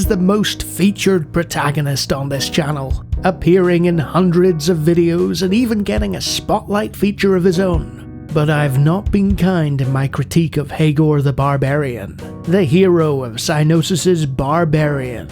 is the most featured protagonist on this channel, appearing in hundreds of videos and even getting a spotlight feature of his own. But I've not been kind in my critique of Hegor the Barbarian, the hero of Psygnosis' Barbarian.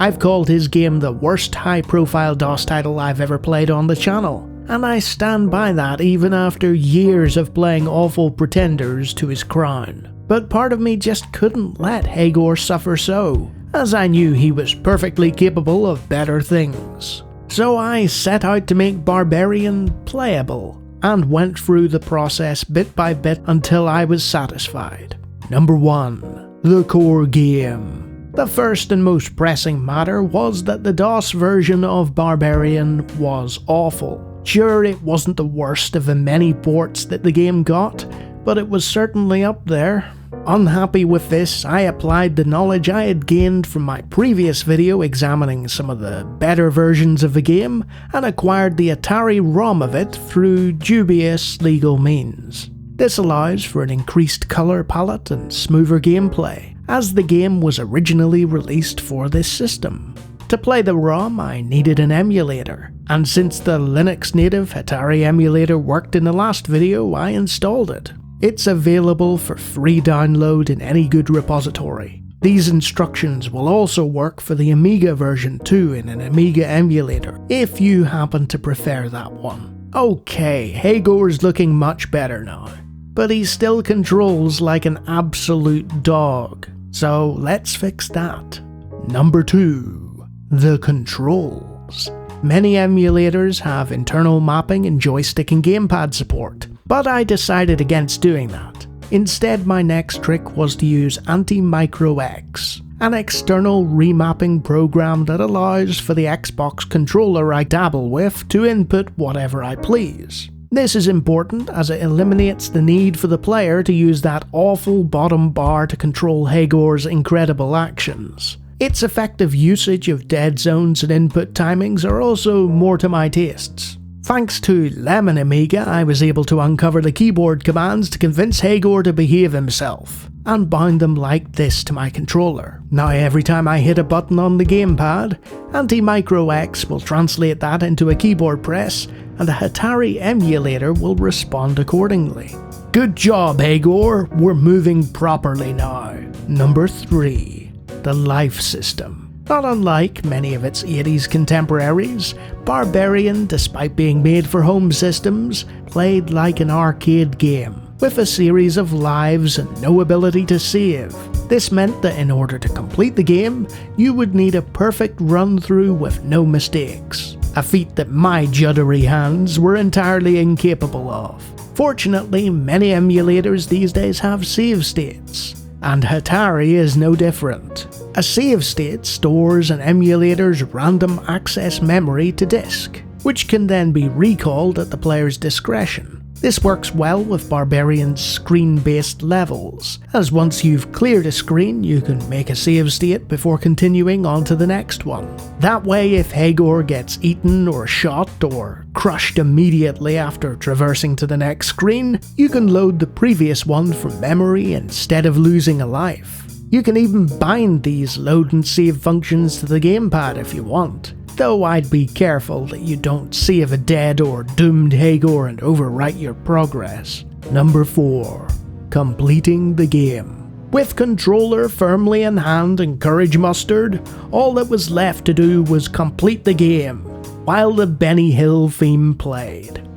I've called his game the worst high-profile DOS title I've ever played on the channel, and I stand by that even after years of playing awful pretenders to his crown. But part of me just couldn't let Hegor suffer so, as I knew he was perfectly capable of better things. So I set out to make Barbarian playable, and went through the process bit by bit until I was satisfied. Number 1. The core game. The first and most pressing matter was that the DOS version of Barbarian was awful. Sure, it wasn't the worst of the many ports that the game got, but it was certainly up there. Unhappy with this, I applied the knowledge I had gained from my previous video examining some of the better versions of the game, and acquired the Atari ROM of it through dubious legal means. This allows for an increased colour palette and smoother gameplay, as the game was originally released for this system. To play the ROM, I needed an emulator, and since the Linux native Atari emulator worked in the last video, I installed it. It's available for free download in any good repository. These instructions will also work for the Amiga version too in an Amiga emulator, if you happen to prefer that one. Okay, Hegor's looking much better now, but he still controls like an absolute dog, so let's fix that. Number 2. The controls. Many emulators have internal mapping and joystick and gamepad support, but I decided against doing that. Instead, my next trick was to use Anti-Micro-X, an external remapping program that allows for the Xbox controller I dabble with to input whatever I please. This is important as it eliminates the need for the player to use that awful bottom bar to control Hegor's incredible actions. Its effective usage of dead zones and input timings are also more to my tastes. Thanks to Lemon Amiga, I was able to uncover the keyboard commands to convince Hegor to behave himself, and bind them like this to my controller. Now every time I hit a button on the gamepad, Anti-Micro-X will translate that into a keyboard press, and the Atari emulator will respond accordingly. Good job, Hegor, we're moving properly now. Number 3. The life system. Not unlike many of its 80s contemporaries, Barbarian, despite being made for home systems, played like an arcade game, with a series of lives and no ability to save. This meant that in order to complete the game, you would need a perfect run-through with no mistakes, a feat that my juddery hands were entirely incapable of. Fortunately, many emulators these days have save states, and Atari is no different. A save state stores an emulator's random access memory to disk, which can then be recalled at the player's discretion. This works well with Barbarian's screen-based levels, as once you've cleared a screen, you can make a save state before continuing on to the next one. That way, if Hegor gets eaten or shot or crushed immediately after traversing to the next screen, you can load the previous one from memory instead of losing a life. You can even bind these load and save functions to the gamepad if you want, though I'd be careful that you don't save a dead or doomed Hegor and overwrite your progress. Number 4. Completing the game. With controller firmly in hand and courage mustered, all that was left to do was complete the game, while the Benny Hill theme played.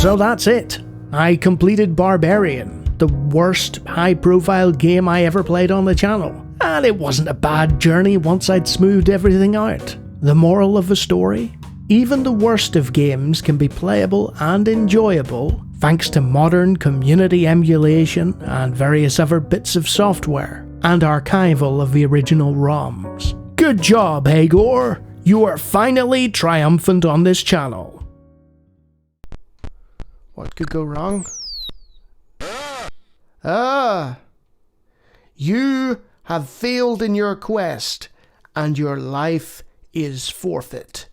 So that's it. I completed Barbarian, the worst high-profile game I ever played on the channel, and it wasn't a bad journey once I'd smoothed everything out. The moral of the story? Even the worst of games can be playable and enjoyable thanks to modern community emulation and various other bits of software, and archival of the original ROMs. Good job, Hegor. You are finally triumphant on this channel. What could go wrong? You have failed in your quest, and your life is forfeit.